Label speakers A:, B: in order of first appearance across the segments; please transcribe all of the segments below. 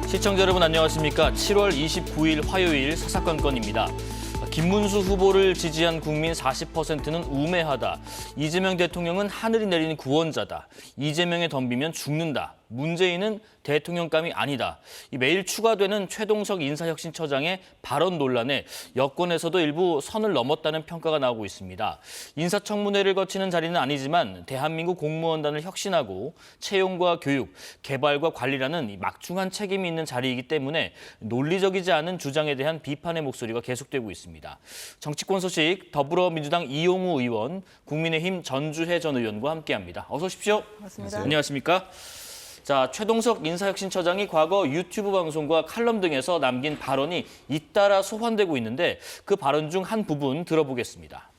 A: 시청자 여러분 안녕하십니까? 7월 29일 화요일 사사건건입니다. 김문수 후보를 지지한 국민 40%는 우매하다. 이재명 대통령은 하늘이 내리는 구원자다. 이재명에 덤비면 죽는다. 문재인은 대통령감이 아니다. 매일 추가되는 최동석 인사혁신처장의 발언 논란에 여권에서도 일부 선을 넘었다는 평가가 나오고 있습니다. 인사청문회를 거치는 자리는 아니지만 대한민국 공무원단을 혁신하고 채용과 교육, 개발과 관리라는 이 막중한 책임이 있는 자리이기 때문에 논리적이지 않은 주장에 대한 비판의 목소리가 계속되고 있습니다. 정치권 소식 더불어민주당 이용우 의원, 국민의힘 전주혜 전 의원과 함께합니다. 어서 오십시오.
B: 반갑습니다.
A: 안녕하십니까? 자, 최동석 인사혁신처장이 과거 유튜브 방송과 칼럼 등에서 남긴 발언이 잇따라 소환되고 있는데 그 발언 중 한 부분 들어보겠습니다.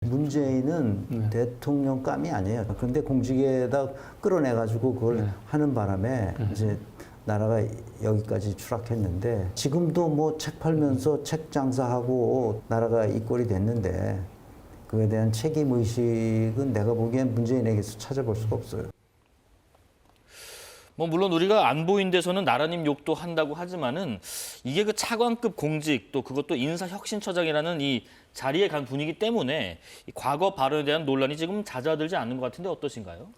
C: 문재인은 대통령감이 아니에요. 그런데 공직에다 끌어내가지고 그걸 하는 바람에 이제 나라가 여기까지 추락했는데 지금도 뭐 책 팔면서 책 장사하고 나라가 이 꼴이 됐는데 그에 대한 책임의식은 내가 보기엔 문재인에게서 찾아볼 수가 없어요.
A: 물론 우리가 안보인 데서는 나라님 욕도 한다고 하지만은 이게 그 차관급 공직 또 그것도 인사혁신처장이라는 이 자리에 간 분이기 때문에 이 과거 발언에 대한 논란이 지금 잦아들지 않는 것 같은데 어떠신가요?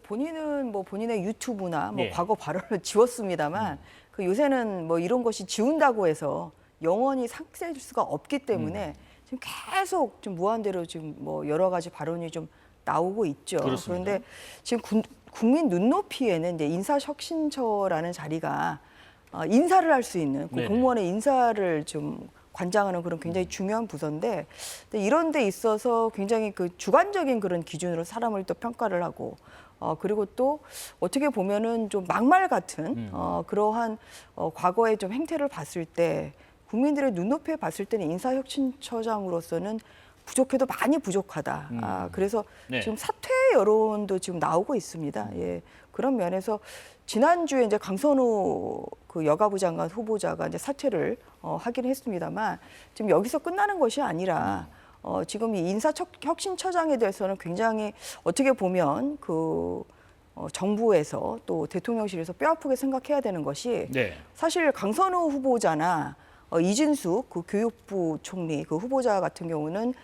B: 본인은 뭐 본인의 유튜브나 뭐
A: 예.
B: 과거 발언을 지웠습니다만 그 요새는 뭐 이런 것이 지운다고 해서 영원히 삭제할 수가 없기 때문에 지금 계속 좀 무한대로 지금 뭐 여러 가지 발언이 좀 나오고 있죠.
A: 그렇습니다.
B: 그런데 지금 국민 눈높이에는 이제 인사혁신처라는 자리가 인사를 할 수 있는 그
A: 네네.
B: 공무원의 인사를 좀 관장하는 그런 굉장히 중요한 부서인데 이런 데 있어서 굉장히 그 주관적인 그런 기준으로 사람을 또 평가를 하고 그리고 또 어떻게 보면은 좀 막말 같은 그러한 과거의 좀 행태를 봤을 때 국민들의 눈높이에 봤을 때는 인사혁신처장으로서는 부족해도 많이 부족하다. 그래서
A: 네.
B: 지금 사퇴 여론도 지금 나오고 있습니다. 예. 그런 면에서 지난주에 이제 강선우 그 여가부 장관 후보자가 이제 사퇴를 하긴 했습니다만 지금 여기서 끝나는 것이 아니라 지금 이 인사혁신처장에 대해서는 굉장히 어떻게 보면 그 정부에서 또 대통령실에서 뼈아프게 생각해야 되는 것이
A: 네.
B: 사실 강선우 후보자나 이진숙 그 교육부 총리 그 후보자 같은 경우는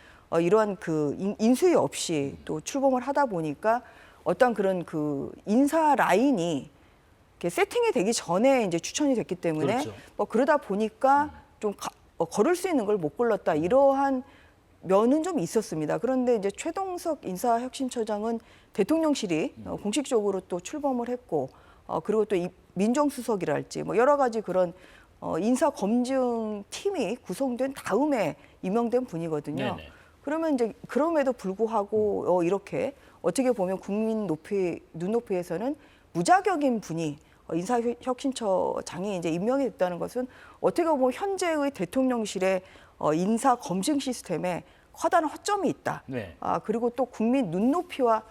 B: 이러한 그 인수위 없이 또 출범을 하다 보니까 어떤 그런 그 인사 라인이 이렇게 세팅이 되기 전에 이제 추천이 됐기 때문에
A: 그렇죠.
B: 그러다 보니까 좀 걸을 수 있는 걸 못 걸렀다 이러한 면은 좀 있었습니다. 그런데 이제 최동석 인사혁신처장은 대통령실이 공식적으로 또 출범을 했고 그리고 또 이 민정수석이랄지 뭐 여러 가지 그런 인사 검증 팀이 구성된 다음에 임명된 분이거든요.
A: 네네.
B: 그러면 이제 그럼에도 불구하고 이렇게 어떻게 보면 국민 눈높이에서는 무자격인 분이 인사혁신처장이 이제 임명이 됐다는 것은 어떻게 보면 현재의 대통령실의 인사 검증 시스템에 커다란 허점이 있다.
A: 네.
B: 그리고 또 국민 눈높이와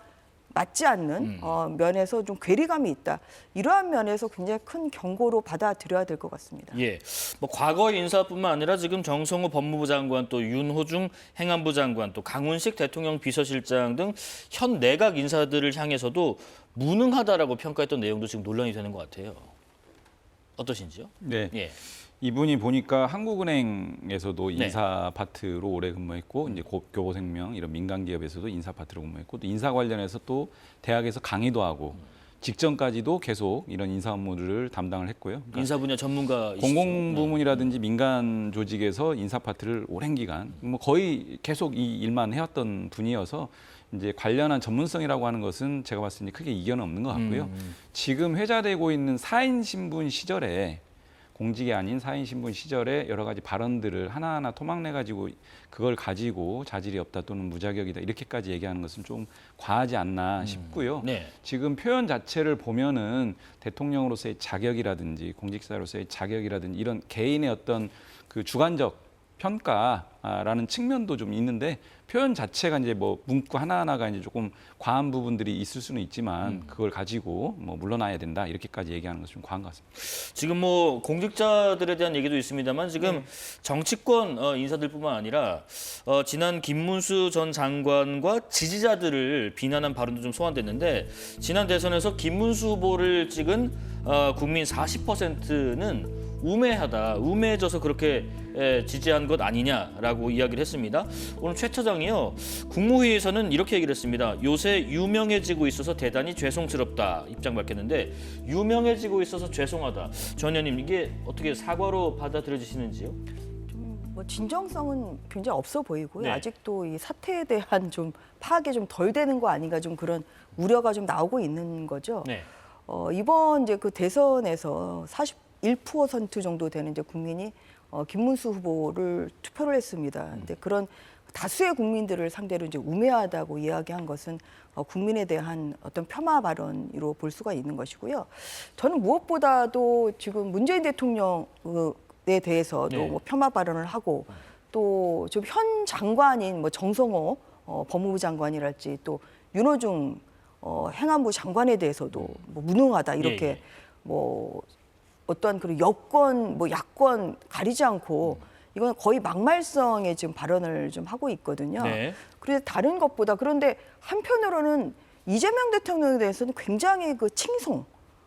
B: 맞지 않는 면에서 좀 괴리감이 있다. 이러한 면에서 굉장히 큰 경고로 받아들여야 될 것 같습니다.
A: 예, 과거의 인사뿐만 아니라 지금 정성호 법무부 장관, 또 윤호중 행안부 장관, 또 강훈식 대통령 비서실장 등 현 내각 인사들을 향해서도 무능하다라고 평가했던 내용도 지금 논란이 되는 것 같아요. 어떠신지요?
D: 네.
A: 예.
D: 이분이 보니까 한국은행에서도
A: 네.
D: 인사 파트로 오래 근무했고 이제 교보생명 이런 민간 기업에서도 인사 파트로 근무했고 또 인사 관련해서 또 대학에서 강의도 하고 직전까지도 계속 이런 인사 업무를 담당을 했고요. 그러니까
A: 인사 분야 전문가이시죠?
D: 공공부문이라든지 민간 조직에서 인사 파트를 오랜 기간 뭐 거의 계속 이 일만 해왔던 분이어서 이제 관련한 전문성이라고 하는 것은 제가 봤을 때 크게 이견은 없는 것 같고요. 지금 회자되고 있는 사인 신분 시절에 공직이 아닌 사인 신분 시절에 여러 가지 발언들을 하나하나 토막내 가지고 그걸 가지고 자질이 없다 또는 무자격이다 이렇게까지 얘기하는 것은 좀 과하지 않나 싶고요.
A: 네.
D: 지금 표현 자체를 보면은 대통령으로서의 자격이라든지 공직자로서의 자격이라든지 이런 개인의 어떤 그 주관적 평가라는 측면도 좀 있는데 표현 자체가 이제 뭐 문구 하나하나가 이제 조금 과한 부분들이 있을 수는 있지만 그걸 가지고 뭐 물러나야 된다 이렇게까지 얘기하는 것은 좀 과한 것 같습니다.
A: 지금 뭐 공직자들에 대한 얘기도 있습니다만 지금 정치권 인사들뿐만 아니라 지난 김문수 전 장관과 지지자들을 비난한 발언도 좀 소환됐는데 지난 대선에서 김문수 후보를 찍은 국민 40%는 우매해져서 그렇게 지지한 것 아니냐라고 이야기를 했습니다. 오늘 최 처장이요. 국무회의에서는 이렇게 얘기를 했습니다. 요새 유명해지고 있어서 대단히 죄송스럽다 입장 밝혔는데 유명해지고 있어서 죄송하다. 전 의원님 이게 어떻게 사과로 받아들여지시는지요?
B: 뭐 진정성은 굉장히 없어 보이고요.
A: 네.
B: 아직도 이 사태에 대한 좀 파악이 좀 덜 되는 거 아닌가 좀 그런 우려가 좀 나오고 있는 거죠.
A: 네.
B: 이번 이제 그 대선에서 41% 정도 되는 이제 국민이 김문수 후보를 투표를 했습니다. 근데 그런 다수의 국민들을 상대로 이제 우매하다고 이야기한 것은 국민에 대한 어떤 폄하 발언으로 볼 수가 있는 것이고요. 저는 무엇보다도 지금 문재인 대통령에 대해서도
A: 네.
B: 뭐 폄하 발언을 하고 또 지금 현 장관인 뭐 정성호 법무부 장관이랄지 또 윤호중 행안부 장관에 대해서도 뭐 무능하다 이렇게
A: 예.
B: 뭐 어떠한 그런 여권 뭐 야권 가리지 않고 이건 거의 막말성의 지금 발언을 좀 하고 있거든요.
A: 네.
B: 그래서 다른 것보다 그런데 한편으로는 이재명 대통령에 대해서는 굉장히 그 칭송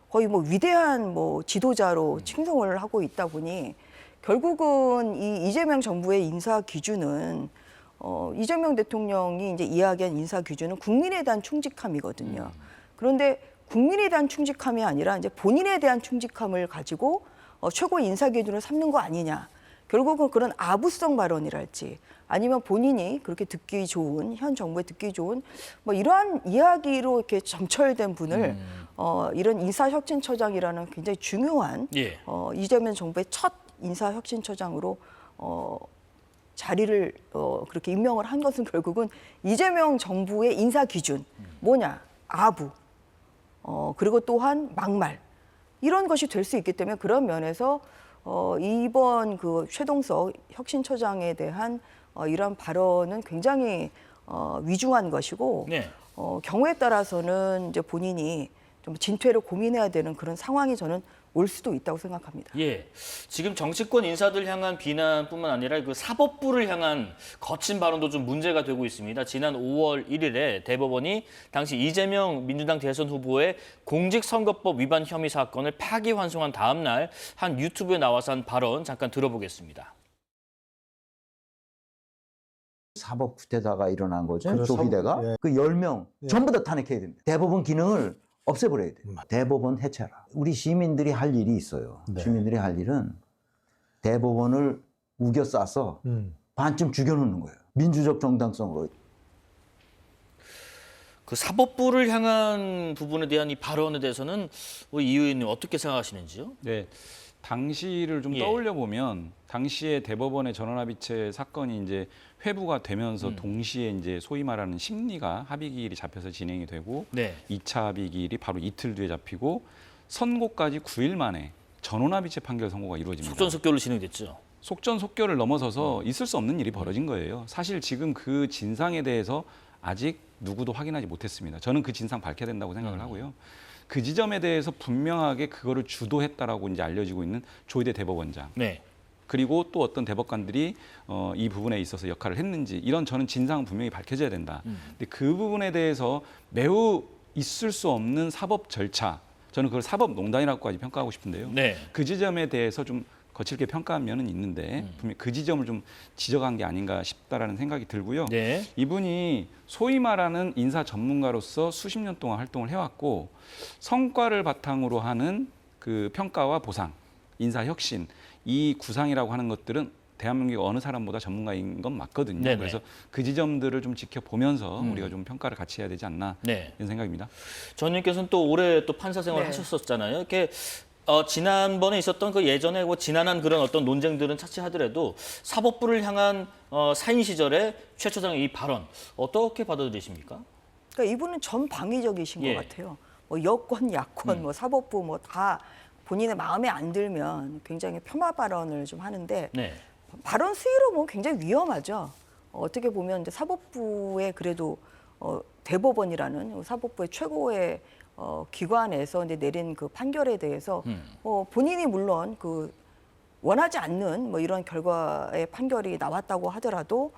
B: 거의 뭐 위대한 뭐 지도자로 칭송을 하고 있다 보니 결국은 이 이재명 정부의 인사 기준은 이재명 대통령이 이제 이야기한 인사 기준은 국민에 대한 충직함이거든요. 그런데 국민에 대한 충직함이 아니라 이제 본인에 대한 충직함을 가지고 최고 인사 기준을 삼는 거 아니냐. 결국은 그런 아부성 발언이랄지 아니면 본인이 그렇게 듣기 좋은 현 정부에 듣기 좋은 뭐 이러한 이야기로 이렇게 점철된 분을 이런 인사혁신처장이라는 굉장히 중요한
A: 예.
B: 이재명 정부의 첫 인사혁신처장으로 자리를 그렇게 임명을 한 것은 결국은 이재명 정부의 인사 기준 뭐냐 아부 그리고 또한 막말 이런 것이 될 수 있기 때문에 그런 면에서 이번 그 최동석 혁신처장에 대한 이런 발언은 굉장히 위중한 것이고
A: 네.
B: 경우에 따라서는 이제 본인이 좀 진퇴를 고민해야 되는 그런 상황이 저는 올 수도 있다고 생각합니다.
A: 예. 지금 정치권 인사들 향한 비난뿐만 아니라 그 사법부를 향한 거친 발언도 좀 문제가 되고 있습니다. 지난 5월 1일에 대법원이 당시 이재명 민주당 대선 후보의 공직선거법 위반 혐의 사건을 파기환송한 다음 날 한 유튜브에 나와서 한 발언 잠깐 들어보겠습니다.
C: 사법 구태다가 일어난 거죠.
E: 그렇죠.
C: 조비대가.
E: 예.
C: 그 10명
E: 예.
C: 전부 다 탄핵해야 됩니다. 대법원 기능을 없애버려야 돼요. 대법원 해체라. 우리 시민들이 할 일이 있어요.
E: 네.
C: 시민들이 할 일은 대법원을 우겨 싸서 반쯤 죽여놓는 거예요. 민주적 정당성으로.
A: 그 사법부를 향한 부분에 대한 이 발언에 대해서는 우리 이 의원님 어떻게 생각하시는지요?
D: 네. 당시를 좀
A: 예.
D: 떠올려 보면 당시에 대법원의 전원합의체 사건이 이제 회부가 되면서 동시에 이제 소위 말하는 심리가 합의기일이 잡혀서 진행이 되고
A: 네.
D: 2차 합의기일이 바로 이틀 뒤에 잡히고 선고까지 9일 만에 전원합의체 판결 선고가 이루어집니다.
A: 속전속결로 진행됐죠.
D: 속전속결을 넘어서서 있을 수 없는 일이 벌어진 거예요. 사실 지금 그 진상에 대해서 아직 누구도 확인하지 못했습니다. 저는 그 진상 밝혀야 된다고 생각을 하고요. 그 지점에 대해서 분명하게 그거를 주도했다라고 이제 알려지고 있는 조희대 대법원장.
A: 네.
D: 그리고 또 어떤 대법관들이 이 부분에 있어서 역할을 했는지 이런 저는 진상은 분명히 밝혀져야 된다. 근데 그 부분에 대해서 매우 있을 수 없는 사법 절차, 저는 그걸 사법농단이라고까지 평가하고 싶은데요.
A: 네.
D: 그 지점에 대해서 좀 거칠게 평가한 면은 있는데 분명히 그 지점을 좀 지적한 게 아닌가 싶다라는 생각이 들고요.
A: 네.
D: 이분이 소위 말하는 인사 전문가로서 수십 년 동안 활동을 해왔고 성과를 바탕으로 하는 그 평가와 보상, 인사 혁신 이 구상이라고 하는 것들은 대한민국 어느 사람보다 전문가인 건 맞거든요.
A: 네네.
D: 그래서 그 지점들을 좀 지켜보면서 우리가 좀 평가를 같이 해야 되지 않나
A: 네.
D: 이런 생각입니다.
A: 전 의원께서는 또 올해 또 판사 생활
B: 네.
A: 하셨었잖아요. 이렇게 지난번에 있었던 그 예전에 뭐 지난한 그런 어떤 논쟁들은 차치하더라도 사법부를 향한 사인 시절에 최 처장의 이 발언 어떻게 받아들이십니까?
B: 그러니까 이분은 전방위적이신
A: 예.
B: 것 같아요. 뭐 여권, 야권, 뭐 사법부 뭐 다 본인의 마음에 안 들면 굉장히 폄하 발언을 좀 하는데
A: 네.
B: 발언 수위로 보면 굉장히 위험하죠. 어떻게 보면 이제 사법부의 그래도 대법원이라는 사법부의 최고의 기관에서 이제 내린 그 판결에 대해서 본인이 물론 그 원하지 않는 뭐 이런 결과의 판결이 나왔다고 하더라도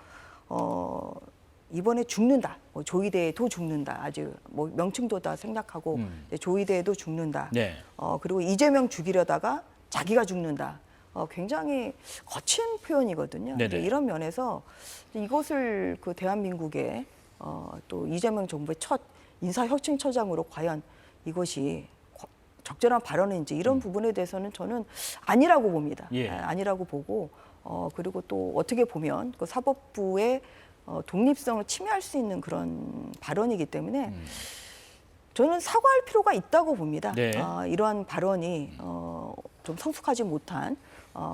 B: 이번에 죽는다. 뭐 조이대도 죽는다. 아주 뭐 명칭도 다 생략하고 조이대도 죽는다.
A: 네.
B: 그리고 이재명 죽이려다가 자기가 죽는다. 굉장히 거친 표현이거든요.
A: 네네.
B: 이제 이런 면에서 이것을 그 대한민국의 또 이재명 정부의 첫 인사혁신처장으로 과연 이것이 적절한 발언인지 이런 부분에 대해서는 저는 아니라고 봅니다.
A: 예.
B: 아니라고 보고 그리고 또 어떻게 보면 그 사법부의 독립성을 침해할 수 있는 그런 발언이기 때문에 저는 사과할 필요가 있다고 봅니다.
A: 네.
B: 이러한 발언이 좀 성숙하지 못한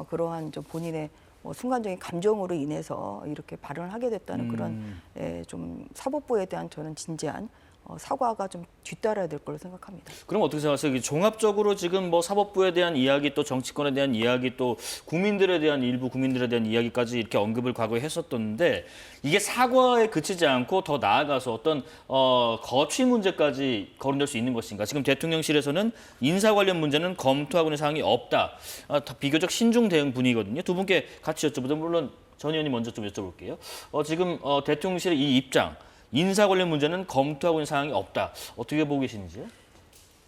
B: 그러한 좀 본인의 순간적인 감정으로 인해서 이렇게 발언을 하게 됐다는 그런 좀 사법부에 대한 저는 진지한 사과가 좀 뒤따라야 될 거로 생각합니다.
A: 그럼 어떻게 생각하세요? 종합적으로 지금 뭐 사법부에 대한 이야기, 또 정치권에 대한 이야기, 또 국민들에 대한 일부 국민들에 대한 이야기까지 이렇게 언급을 과거에 했었던데 이게 사과에 그치지 않고 더 나아가서 어떤 거취 문제까지 거론될 수 있는 것인가? 지금 대통령실에서는 인사 관련 문제는 검토하고 있는 사항이 없다. 비교적 신중 대응 분위기거든요. 두 분께 같이 여쭤보죠. 물론 전 의원님 먼저 좀 여쭤볼게요. 지금 대통령실의 이 입장. 인사 관련 문제는 검토하고 있는 사항이 없다. 어떻게 보고 계시는지요?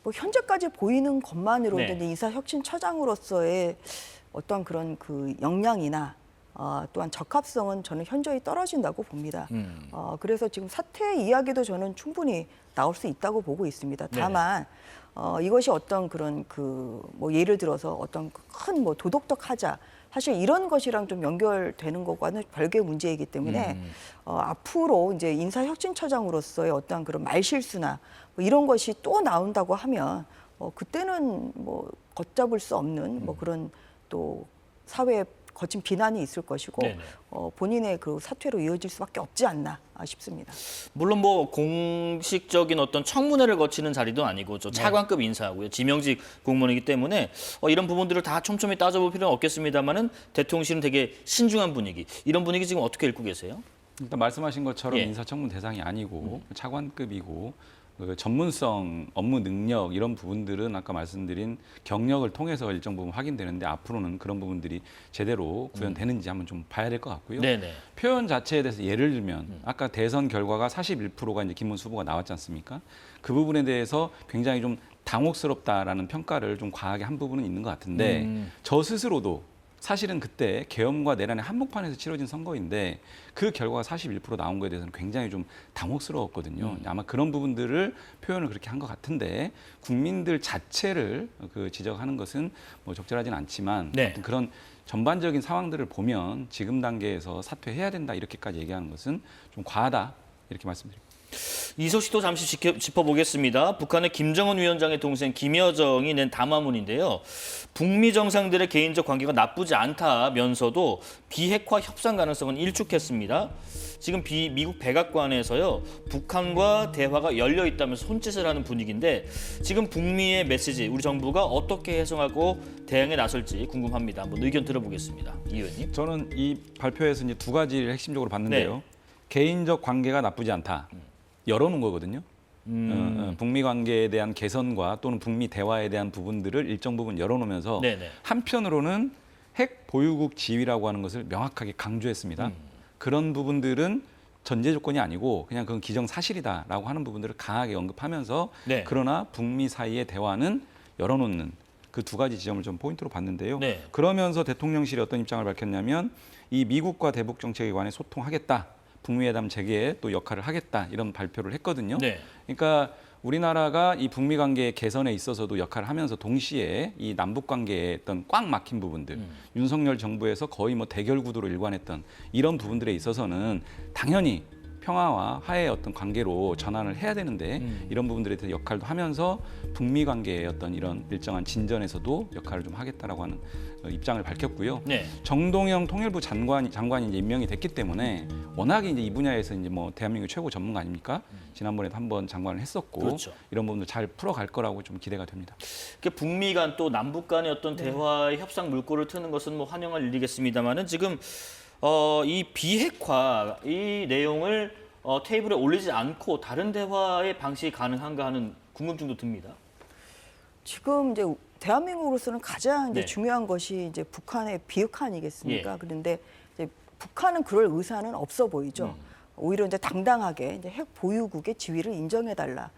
B: 뭐 현재까지 보이는 것만으로도
A: 네.
B: 인사혁신처장으로서의 어떤 그런 그 역량이나 또한 적합성은 저는 현저히 떨어진다고 봅니다. 그래서 지금 사퇴 이야기도 저는 충분히 나올 수 있다고 보고 있습니다. 다만 이것이 어떤 그런 그 뭐 예를 들어서 어떤 큰 뭐 도덕적 하자 사실 이런 것이랑 좀 연결되는 것과는 별개의 문제이기 때문에 앞으로 이제 인사혁신처장으로서의 어떤 그런 말실수나 뭐 이런 것이 또 나온다고 하면 그때는 뭐 걷잡을 수 없는 뭐 그런 또 사회에 거친 비난이 있을 것이고
A: 네네.
B: 본인의 그 사퇴로 이어질 수밖에 없지 않나 싶습니다.
A: 물론 뭐 공식적인 어떤 청문회를 거치는 자리도 아니고 저 차관급 인사하고요. 지명직 공무원이기 때문에 이런 부분들을 다 촘촘히 따져볼 필요는 없겠습니다만은 대통령실은 되게 신중한 분위기. 이런 분위기 지금 어떻게 읽고 계세요?
D: 일단 말씀하신 것처럼
A: 예.
D: 인사청문 대상이 아니고 차관급이고 그 전문성, 업무 능력 이런 부분들은 아까 말씀드린 경력을 통해서 일정 부분 확인되는데 앞으로는 그런 부분들이 제대로 구현되는지 한번 좀 봐야 될 것 같고요.
A: 네네.
D: 표현 자체에 대해서 예를 들면 아까 대선 결과가 41%가 이제 김문수 후보가 나왔지 않습니까? 그 부분에 대해서 굉장히 좀 당혹스럽다라는 평가를 좀 과하게 한 부분은 있는 것 같은데 저 스스로도 사실은 그때 계엄과 내란의 한복판에서 치러진 선거인데 그 결과가 41% 나온 거에 대해서는 굉장히 좀 당혹스러웠거든요. 아마 그런 부분들을 표현을 그렇게 한 것 같은데 국민들 자체를 그 지적하는 것은 뭐 적절하진 않지만
A: 네.
D: 아무튼 그런 전반적인 상황들을 보면 지금 단계에서 사퇴해야 된다 이렇게까지 얘기하는 것은 좀 과하다 이렇게 말씀드립니다.
A: 이 소식도 잠시 짚어보겠습니다. 북한의 김정은 위원장의 동생 김여정이 낸 담화문인데요. 북미 정상들의 개인적 관계가 나쁘지 않다면서도 비핵화 협상 가능성은 일축했습니다. 지금 미국 백악관에서요. 북한과 대화가 열려 있다면서 손짓을 하는 분위기인데 지금 북미의 메시지 우리 정부가 어떻게 해석하고 대응에 나설지 궁금합니다. 한번 의견 들어보겠습니다. 이 의원님.
D: 저는 이 발표에서 이제 두 가지를 핵심적으로 봤는데요.
A: 네.
D: 개인적 관계가 나쁘지 않다. 열어놓은 거거든요. 북미 관계에 대한 개선과 또는 북미 대화에 대한 부분들을 일정 부분 열어놓으면서
A: 네네.
D: 한편으로는 핵 보유국 지위라고 하는 것을 명확하게 강조했습니다. 그런 부분들은 전제 조건이 아니고 그냥 그건 기정사실이다라고 하는 부분들을 강하게 언급하면서
A: 네.
D: 그러나 북미 사이의 대화는 열어놓는 그 두 가지 지점을 좀 포인트로 봤는데요.
A: 네.
D: 그러면서 대통령실이 어떤 입장을 밝혔냐면 이 미국과 대북 정책에 관해 소통하겠다. 북미 회담 재개에 또 역할을 하겠다. 이런 발표를 했거든요.
A: 네.
D: 그러니까 우리나라가 이 북미 관계 개선에 있어서도 역할을 하면서 동시에 이 남북 관계에 어떤 꽉 막힌 부분들, 윤석열 정부에서 거의 뭐 대결 구도로 일관했던 이런 부분들에 있어서는 당연히 평화와 화해의 어떤 관계로 전환을 해야 되는데 이런 부분들에 대해서 역할도 하면서 북미 관계의 어떤 이런 일정한 진전에서도 역할을 좀 하겠다라고 하는 입장을 밝혔고요.
A: 네.
D: 정동영 통일부 장관이 이제 임명이 됐기 때문에 워낙에 이제 이 분야에서 이제 뭐 대한민국 최고 전문가 아닙니까? 지난번에도 한번 장관을 했었고
A: 그렇죠.
D: 이런 부분들 잘 풀어갈 거라고 좀 기대가 됩니다.
A: 북미 간 또 남북 간의 어떤 대화의 협상 물꼬를 트는 것은 뭐 환영할 일이겠습니다만은 지금 이 비핵화 이 내용을 테이블에 올리지 않고 다른 대화의 방식이 가능한가 하는 궁금증도 듭니다.
B: 지금 이제 대한민국으로서는 가장 이제
A: 네.
B: 중요한 것이 이제 북한의 비핵화 아니겠습니까?
A: 예.
B: 그런데 이제 북한은 그럴 의사는 없어 보이죠. 오히려 이제 당당하게 이제 핵 보유국의 지위를 인정해달라.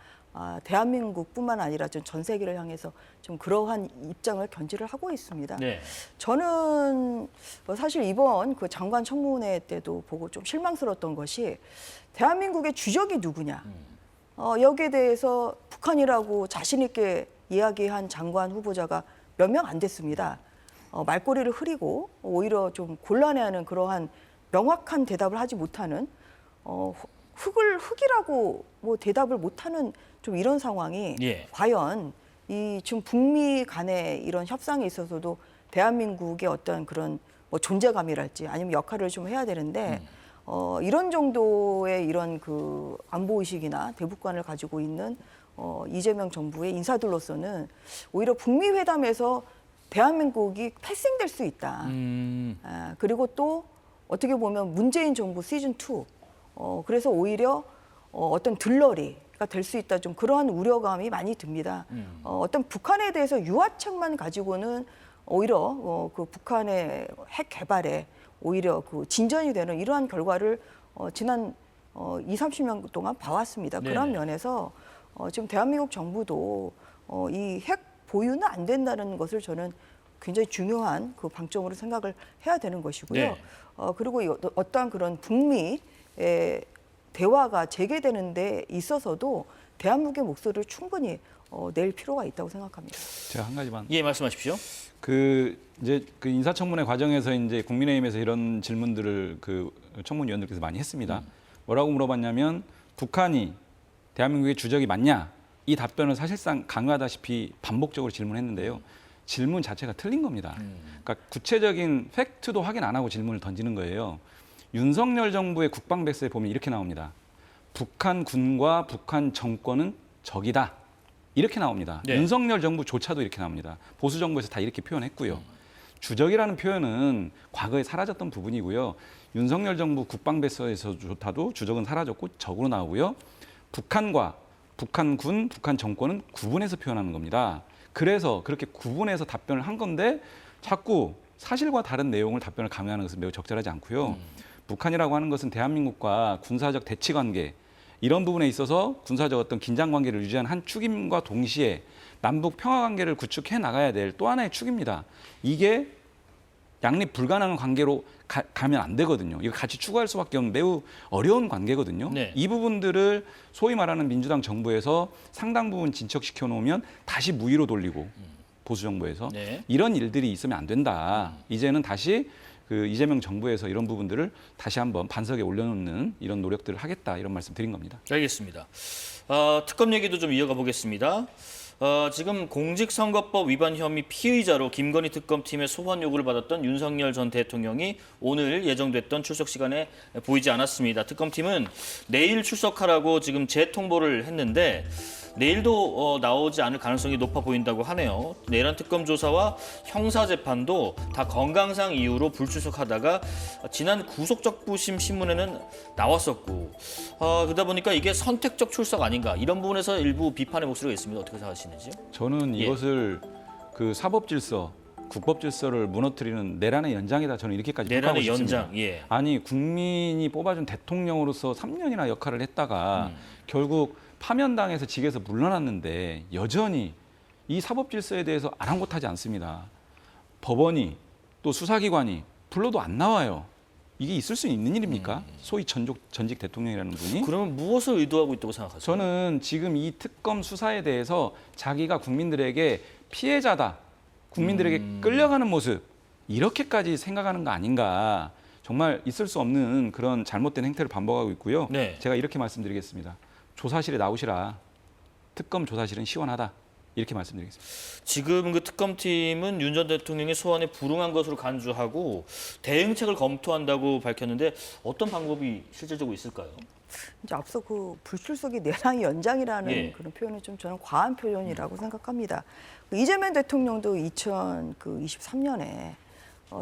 B: 대한민국뿐만 아니라 전 세계를 향해서 좀 그러한 입장을 견지를 하고 있습니다.
A: 네.
B: 저는 사실 이번 그 장관 청문회 때도 보고 좀 실망스러웠던 것이 대한민국의 주적이 누구냐. 여기에 대해서 북한이라고 자신 있게 이야기한 장관 후보자가 몇 명 안 됐습니다. 말꼬리를 흐리고 오히려 좀 곤란해하는 그러한 명확한 대답을 하지 못하는 흑이라고 뭐 대답을 못하는 좀 이런 상황이
A: 예.
B: 과연 이 지금 북미 간의 이런 협상에 있어서도 대한민국의 어떤 그런 뭐 존재감이랄지 아니면 역할을 좀 해야 되는데 이런 정도의 이런 그 안보 의식이나 대북관을 가지고 있는 이재명 정부의 인사들로서는 오히려 북미 회담에서 대한민국이 패싱될 수 있다. 그리고 또 어떻게 보면 문재인 정부 시즌 2 그래서 오히려 어떤 들러리가 될 수 있다. 좀 그러한 우려감이 많이 듭니다. 어떤 북한에 대해서 유화책만 가지고는 오히려 그 북한의 핵 개발에 오히려 그 진전이 되는 이러한 결과를 지난 20-30년 동안 봐왔습니다. 그런
A: 네네.
B: 면에서 지금 대한민국 정부도 이 핵 보유는 안 된다는 것을 저는 굉장히 중요한 그 방점으로 생각을 해야 되는 것이고요.
A: 네.
B: 그리고 어떠한 그런 북미의 대화가 재개되는 데 있어서도 대한민국의 목소리를 충분히 낼 필요가 있다고 생각합니다.
D: 제가 한 가지만
A: 예, 말씀하십시오.
D: 이제 그 인사청문회 과정에서 이제 국민의힘에서 이런 질문들을 그 청문위원들께서 많이 했습니다. 뭐라고 물어봤냐면 북한이 대한민국의 주적이 맞냐? 이 답변을 사실상 강요하다시피 반복적으로 질문했는데요. 질문 자체가 틀린 겁니다. 그러니까 구체적인 팩트도 확인 안 하고 질문을 던지는 거예요. 윤석열 정부의 국방백서에 보면 이렇게 나옵니다. 북한 군과 북한 정권은 적이다. 이렇게 나옵니다.
A: 네.
D: 윤석열 정부조차도 이렇게 나옵니다. 보수 정부에서 다 이렇게 표현했고요. 주적이라는 표현은 과거에 사라졌던 부분이고요. 윤석열 정부 국방백서에서조차도 주적은 사라졌고 적으로 나오고요. 북한과 북한군, 북한 정권은 구분해서 표현하는 겁니다. 그래서 그렇게 구분해서 답변을 한 건데 자꾸 사실과 다른 내용을 답변을 강요하는 것은 매우 적절하지 않고요. 북한이라고 하는 것은 대한민국과 군사적 대치 관계 이런 부분에 있어서 군사적 어떤 긴장 관계를 유지하는 한 축임과 동시에 남북 평화 관계를 구축해 나가야 될 또 하나의 축입니다. 이게 양립 불가능한 관계로 가면 안 되거든요. 이거 같이 추구할 수밖에 없는 매우 어려운 관계거든요.
A: 네.
D: 이 부분들을 소위 말하는 민주당 정부에서 상당 부분 진척시켜 놓으면 다시 무위로 돌리고 보수 정부에서
A: 네.
D: 이런 일들이 있으면 안 된다. 이제는 다시 그 이재명 정부에서 이런 부분들을 다시 한번 반석에 올려놓는 이런 노력들을 하겠다 이런 말씀 드린 겁니다.
A: 알겠습니다. 특검 얘기도 좀 이어가 보겠습니다. 지금 공직선거법 위반 혐의 피의자로 김건희 특검팀의 소환 요구를 받았던 윤석열 전 대통령이 오늘 예정됐던 출석 시간에 보이지 않았습니다. 특검팀은 내일 출석하라고 지금 재통보를 했는데 내일도 나오지 않을 가능성이 높아 보인다고 하네요. 내란 특검 조사와 형사 재판도 다 건강상 이유로 불출석하다가 지난 구속적부심 신문에는 나왔었고 그러다 보니까 이게 선택적 출석 아닌가 이런 부분에서 일부 비판의 목소리가 있습니다. 어떻게 생각하시는지요?
D: 저는
A: 예.
D: 이것을 그 사법 질서, 국법 질서를 무너뜨리는 내란의 연장이다. 저는 이렇게까지 평가하고
A: 내란의
D: 싶습니다.
A: 연장. 예.
D: 아니 국민이 뽑아준 대통령으로서 3년이나 역할을 했다가 결국 파면당해서 직에서 물러났는데 여전히 이 사법 질서에 대해서 아랑곳하지 않습니다. 법원이 또 수사기관이 불러도 안 나와요. 이게 있을 수 있는 일입니까? 소위 전직 대통령이라는 분이.
A: 그러면 무엇을 의도하고 있다고 생각하세요?
D: 저는 지금 이 특검 수사에 대해서 자기가 국민들에게 피해자다. 국민들에게 끌려가는 모습. 이렇게까지 생각하는 거 아닌가. 정말 있을 수 없는 그런 잘못된 행태를 반복하고 있고요.
A: 네.
D: 제가 이렇게 말씀드리겠습니다. 조사실에 나오시라. 특검 조사실은 시원하다. 이렇게 말씀드리겠습니다.
A: 지금 그 특검팀은 윤 전 대통령의 소환에 불응한 것으로 간주하고 대응책을 검토한다고 밝혔는데 어떤 방법이 실질적으로 있을까요?
B: 이제 앞서 그 불출석이 내란의 연장이라는
A: 예.
B: 그런 표현이 좀 저는 과한 표현이라고 생각합니다. 이재명 대통령도 2023년에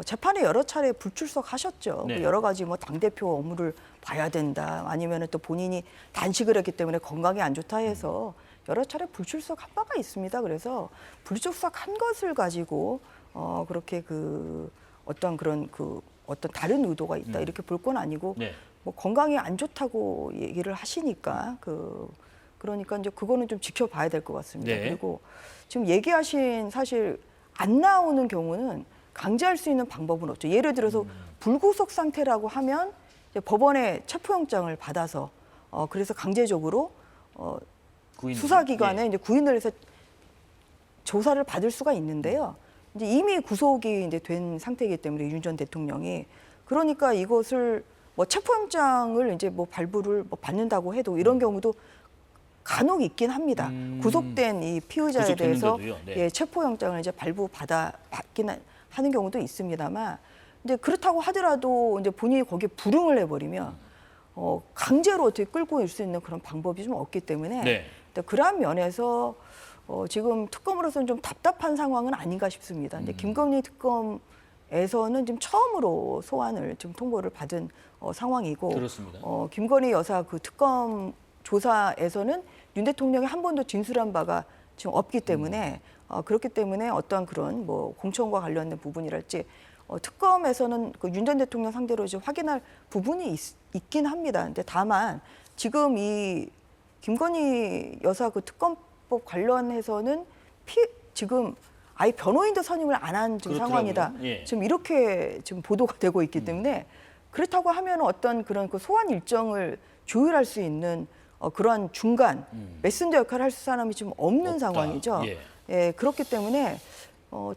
B: 재판에 여러 차례 불출석하셨죠.
A: 네.
B: 여러 가지 뭐 당대표 업무를 봐야 된다, 아니면 또 본인이 단식을 했기 때문에 건강이 안 좋다 해서 여러 차례 불출석한 바가 있습니다. 그래서 불출석한 것을 가지고 그렇게 그 어떤 그런 그 어떤 다른 의도가 있다 이렇게 볼 건 아니고
A: 네.
B: 뭐 건강이 안 좋다고 얘기를 하시니까 그러니까 이제 그거는 좀 지켜봐야 될 것 같습니다.
A: 네.
B: 그리고 지금 얘기하신 사실 안 나오는 경우는 강제할 수 있는 방법은 없죠. 예를 들어서 불구속 상태라고 하면 이제 법원에 체포영장을 받아서 그래서 강제적으로
A: 구인.
B: 수사기관에
A: 예.
B: 이제 구인을 해서 조사를 받을 수가 있는데요. 이제 이미 구속이 이제 된 상태이기 때문에 윤 전 대통령이 그러니까 이것을 뭐 체포영장을 이제 뭐 발부를 뭐 받는다고 해도 이런 경우도 간혹 있긴 합니다. 구속된 이 피의자에 대해서
A: 구속됐는데도요? 네.
B: 예, 체포영장을 이제 받긴 하는 경우도 있습니다만 이제 그렇다고 하더라도 이제 본인이 거기에 불응을 해버리면 강제로 어떻게 끌고 올 수 있는 그런 방법이 좀 없기 때문에
A: 네.
B: 그러한 면에서 지금 특검으로서는 좀 답답한 상황은 아닌가 싶습니다. 근데 김건희 특검에서는 지금 처음으로 소환을 지금 통보를 받은 상황이고,
A: 그렇습니다.
B: 김건희 여사 그 특검 조사에서는 윤 대통령이 한 번도 진술한 바가 지금 없기 때문에 그렇기 때문에 어떤 그런 뭐 공천과 관련된 부분이랄지 특검에서는 그 윤 전 대통령 상대로 이제 확인할 부분이 있긴 합니다. 근데 다만 지금 이 김건희 여사 그 특검법 관련해서는 지금 아예 변호인도 선임을 안 한 지금
A: 그렇더라고요.
B: 상황이다.
A: 예.
B: 지금 이렇게 지금 보도가 되고 있기 때문에 그렇다고 하면 어떤 그런 그 소환 일정을 조율할 수 있는 그러한 중간 메신저 역할을 할 사람이 지금 없는
A: 없다.
B: 상황이죠.
A: 예.
B: 예, 그렇기 때문에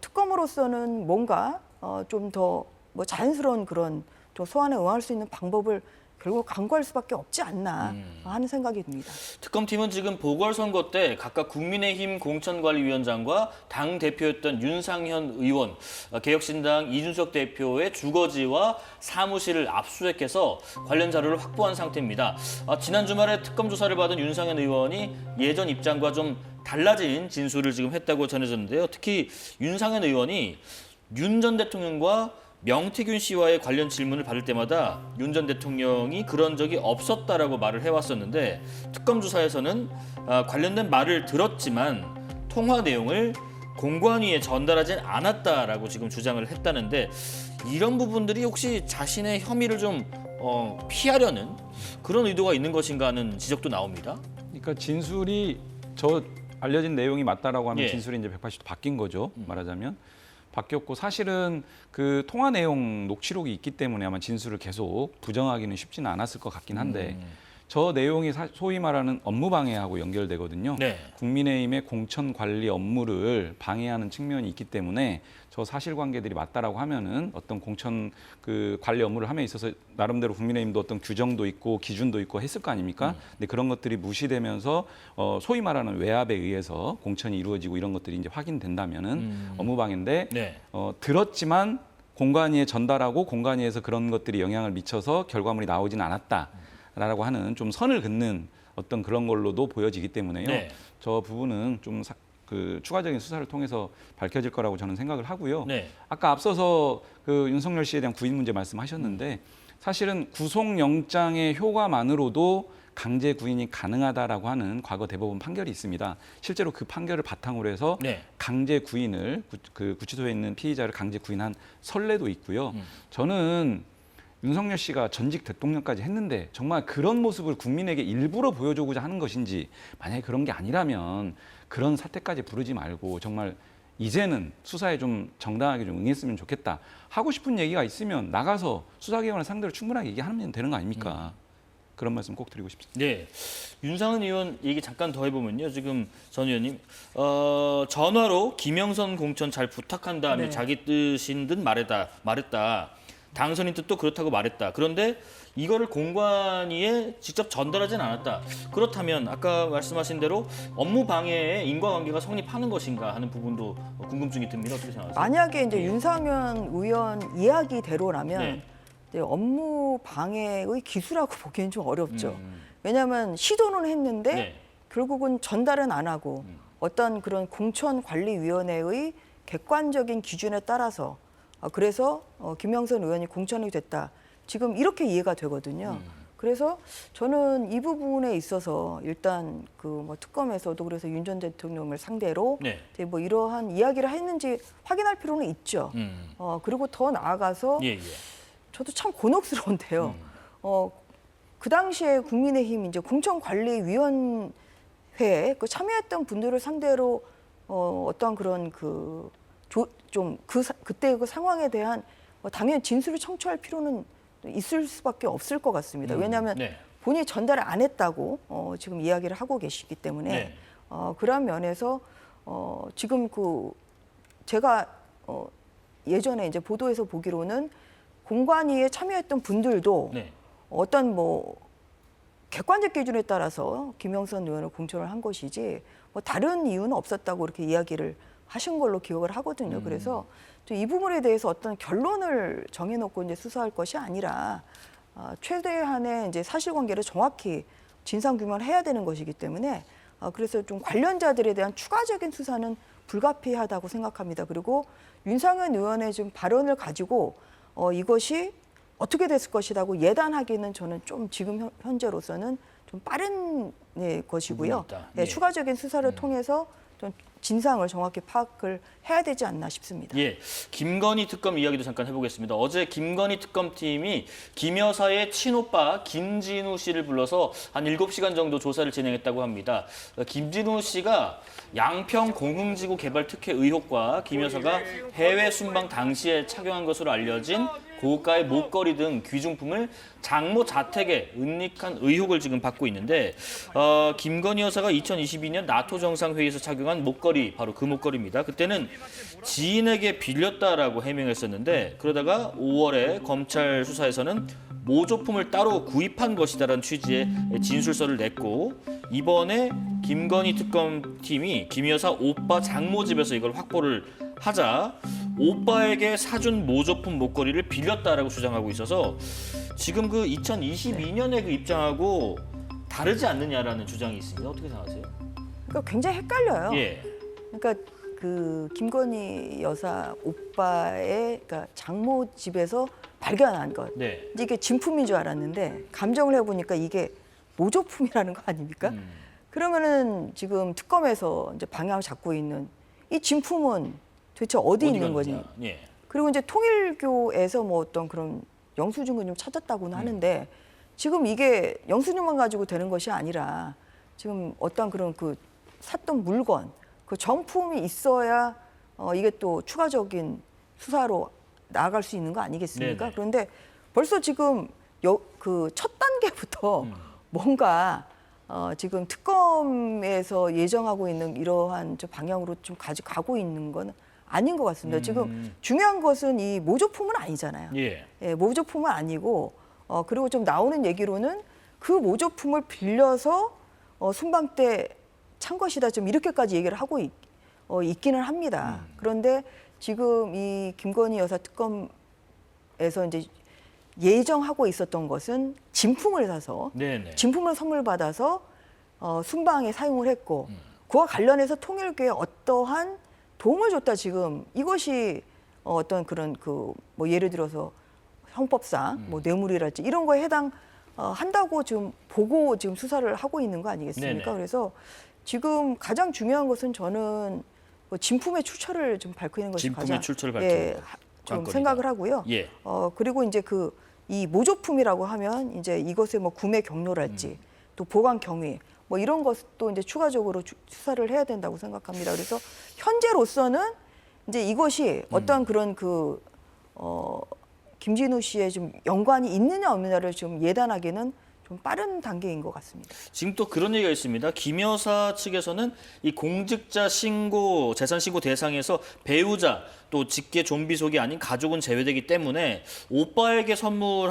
B: 특검으로서는 뭔가 좀 더 뭐 자연스러운 그런 또 소환에 응할 수 있는 방법을 결국 강구할 수밖에 없지 않나 하는 생각이 듭니다.
A: 특검팀은 지금 보궐선거 때 각각 국민의힘 공천관리위원장과 당 대표였던 윤상현 의원, 개혁신당 이준석 대표의 주거지와 사무실을 압수수색해서 관련 자료를 확보한 상태입니다. 지난 주말에 특검 조사를 받은 윤상현 의원이 예전 입장과 좀 달라진 진술을 지금 했다고 전해졌는데요. 특히 윤상현 의원이 윤 전 대통령과 명태균 씨와의 관련 질문을 받을 때마다 윤 전 대통령이 그런 적이 없었다라고 말을 해왔었는데 특검 조사에서는 관련된 말을 들었지만 통화 내용을 공관위에 전달하진 않았다라고 지금 주장을 했다는데 이런 부분들이 혹시 자신의 혐의를 좀 피하려는 그런 의도가 있는 것인가 하는 지적도 나옵니다.
D: 그러니까 진술이 저 알려진 내용이 맞다라고 하면
A: 예.
D: 진술이 이제 180도 바뀐 거죠. 말하자면. 바뀌었고 사실은 그 통화 내용 녹취록이 있기 때문에 아마 진술을 계속 부정하기는 쉽지는 않았을 것 같긴 한데 저 내용이 소위 말하는 업무 방해하고 연결되거든요.
A: 네.
D: 국민의힘의 공천 관리 업무를 방해하는 측면이 있기 때문에 저 사실관계들이 맞다라고 하면은 어떤 공천 그 관리 업무를 함에 있어서 나름대로 국민의힘도 어떤 규정도 있고 기준도 있고 했을 거 아닙니까? 근데 그런 것들이 무시되면서 소위 말하는 외압에 의해서 공천이 이루어지고 이런 것들이 이제 확인된다면은 업무 방해인데
A: 네.
D: 들었지만 공관위에 전달하고 공관위에서 그런 것들이 영향을 미쳐서 결과물이 나오지는 않았다라고 하는 좀 선을 긋는 어떤 그런 걸로도 보여지기 때문에요.
A: 네.
D: 저 부분은 좀 그 추가적인 수사를 통해서 밝혀질 거라고 저는 생각을 하고요.
A: 네.
D: 아까 앞서서 그 윤석열 씨에 대한 구인 문제 말씀하셨는데 사실은 구속영장의 효과만으로도 강제 구인이 가능하다라고 하는 과거 대법원 판결이 있습니다. 실제로 그 판결을 바탕으로 해서
A: 네.
D: 강제 구인을 그 구치소에 있는 피의자를 강제 구인한 선례도 있고요. 저는 윤석열 씨가 전직 대통령까지 했는데 정말 그런 모습을 국민에게 일부러 보여주고자 하는 것인지 만약에 그런 게 아니라면 그런 사태까지 부르지 말고 정말 이제는 수사에 좀 정당하게 좀 응했으면 좋겠다. 하고 싶은 얘기가 있으면 나가서 수사기관을 상대로 충분하게 얘기하면 되는 거 아닙니까? 그런 말씀 꼭 드리고 싶습니다.
A: 네, 윤상현 의원 얘기 잠깐 더 해보면요. 지금 전 의원님 전화로 김영선 공천 잘 부탁한다 하며
B: 네.
A: 자기 뜻인 듯 말했다. 당선인 뜻도 그렇다고 말했다. 그런데 이거를 공관위에 직접 전달하진 않았다. 그렇다면 아까 말씀하신 대로 업무 방해에 인과관계가 성립하는 것인가 하는 부분도 궁금증이 듭니다. 어떻게 생각하세요?
B: 만약에 이제 윤상현 의원 이야기대로라면
A: 네.
B: 이제 업무 방해의 기수라고 보기엔 좀 어렵죠. 왜냐하면 시도는 했는데
A: 네.
B: 결국은 전달은 안 하고 어떤 그런 공천관리위원회의 객관적인 기준에 따라서 그래서 김영선 의원이 공천이 됐다. 지금 이렇게 이해가 되거든요. 그래서 저는 이 부분에 있어서 일단 그 뭐 특검에서도 그래서 윤 전 대통령을 상대로
A: 네.
B: 이제 뭐 이러한 이야기를 했는지 확인할 필요는 있죠. 그리고 더 나아가서
A: 예, 예.
B: 저도 참 곤혹스러운데요. 그 당시에 국민의힘 이제 공천관리위원회에 그 참여했던 분들을 상대로 어떤 그런 그때 그 상황에 대한 당연히 진술을 청취할 필요는 있을 수밖에 없을 것 같습니다. 왜냐하면
A: 네.
B: 본인이 전달을 안 했다고 지금 이야기를 하고 계시기 때문에
A: 네.
B: 그런 면에서 지금 제가 예전에 이제 보도에서 보기로는 공관위에 참여했던 분들도
A: 네.
B: 어떤 뭐 객관적 기준에 따라서 김영선 의원을 공천을 한 것이지 뭐 다른 이유는 없었다고 이렇게 이야기를 하신 걸로 기억을 하거든요. 그래서 또 이 부분에 대해서 어떤 결론을 정해놓고 이제 수사할 것이 아니라 최대한의 이제 사실관계를 정확히 진상 규명을 해야 되는 것이기 때문에 그래서 좀 관련자들에 대한 추가적인 수사는 불가피하다고 생각합니다. 그리고 윤상현 의원의 좀 발언을 가지고 이것이 어떻게 됐을 것이라고 예단하기는 저는 좀 지금 현재로서는 좀 빠른 것이고요.
A: 부분이 있다.
B: 네,
A: 예.
B: 추가적인 수사를 통해서 좀 진상을 정확히 파악을 해야 되지 않나 싶습니다.
A: 예, 김건희 특검 이야기도 잠깐 해보겠습니다. 어제 김건희 특검팀이 김 여사의 친오빠 김진우 씨를 불러서 한 7시간 정도 조사를 진행했다고 합니다. 김진우 씨가 양평 공흥지구 개발 특혜 의혹과 김 여사가 해외 순방 당시에 착용한 것으로 알려진 고가의 목걸이 등 귀중품을 장모 자택에 은닉한 의혹을 지금 받고 있는데 김건희 여사가 2022년 나토 정상회의에서 착용한 목걸이, 바로 그 목걸이입니다. 그때는 지인에게 빌렸다라고 해명했었는데 그러다가 5월에 검찰 수사에서는 모조품을 따로 구입한 것이다라는 취지의 진술서를 냈고 이번에 김건희 특검팀이 김 여사 오빠 장모 집에서 이걸 확보를 하자 오빠에게 사준 모조품 목걸이를 빌렸다라고 주장하고 있어서 지금 그 2022년의 그 입장하고 다르지 않느냐라는 주장이 있습니다. 어떻게 생각하세요?
B: 그러니까 굉장히 헷갈려요.
A: 예.
B: 그러니까 그 김건희 여사 오빠의 그러니까 장모 집에서 발견한 것.
A: 네.
B: 이제 이게 진품인 줄 알았는데 감정을 해보니까 이게 모조품이라는 거 아닙니까? 그러면은 지금 특검에서 이제 방향을 잡고 있는 이 진품은 도대체 어디 있는 거지?
A: 예.
B: 그리고 이제 통일교에서 뭐 어떤 그런 영수증을 좀 찾았다고는 하는데 지금 이게 영수증만 가지고 되는 것이 아니라 지금 어떤 그런 그 샀던 물건, 그 정품이 있어야 이게 또 추가적인 수사로 나아갈 수 있는 거 아니겠습니까?
A: 네네.
B: 그런데 벌써 지금 그 첫 단계부터 뭔가 지금 특검에서 예정하고 있는 이러한 저 방향으로 좀 가고 있는 건 아닌 것 같습니다. 지금 중요한 것은 이 모조품은 아니잖아요.
A: 예.
B: 예, 모조품은 아니고 그리고 좀 나오는 얘기로는 그 모조품을 빌려서 순방 때 찬 것이다. 좀 이렇게까지 얘기를 하고 있기는 합니다. 그런데 지금 이 김건희 여사 특검에서 이제 예정하고 있었던 것은 진품을 사서
A: 네네.
B: 진품을 선물 받아서 순방에 사용을 했고 그와 관련해서 통일교에 어떠한 도움을 줬다 지금 이것이 어떤 그런 그 뭐 예를 들어서 형법상 뭐 뇌물이랄지 이런 거에 해당 한다고 지금 보고 지금 수사를 하고 있는 거 아니겠습니까?
A: 네네.
B: 그래서 지금 가장 중요한 것은 저는 뭐 진품의 출처를 좀 밝히는 것이
A: 진품의
B: 가장
A: 출처를 밝히는 것.
B: 좀
A: 관건이다.
B: 생각을 하고요.
A: 예.
B: 그리고 이제 이 모조품이라고 하면 이제 이것의 뭐 구매 경로랄지 또 보관 경위 뭐 이런 것도 이제 추가적으로 수사를 해야 된다고 생각합니다. 그래서 현재로서는 이제 이것이 어떤 그런 김진우 씨의 좀 연관이 있느냐 없느냐를 좀 예단하기는 좀 빠른 단계인 것 같습니다.
A: 지금 또 그런 얘기가 있습니다. 김 여사 측에서는 이 공직자 신고, 재산 신고 대상에서 배우자 또 직계 좀비 속이 아닌 가족은 제외되기 때문에 오빠에게 선물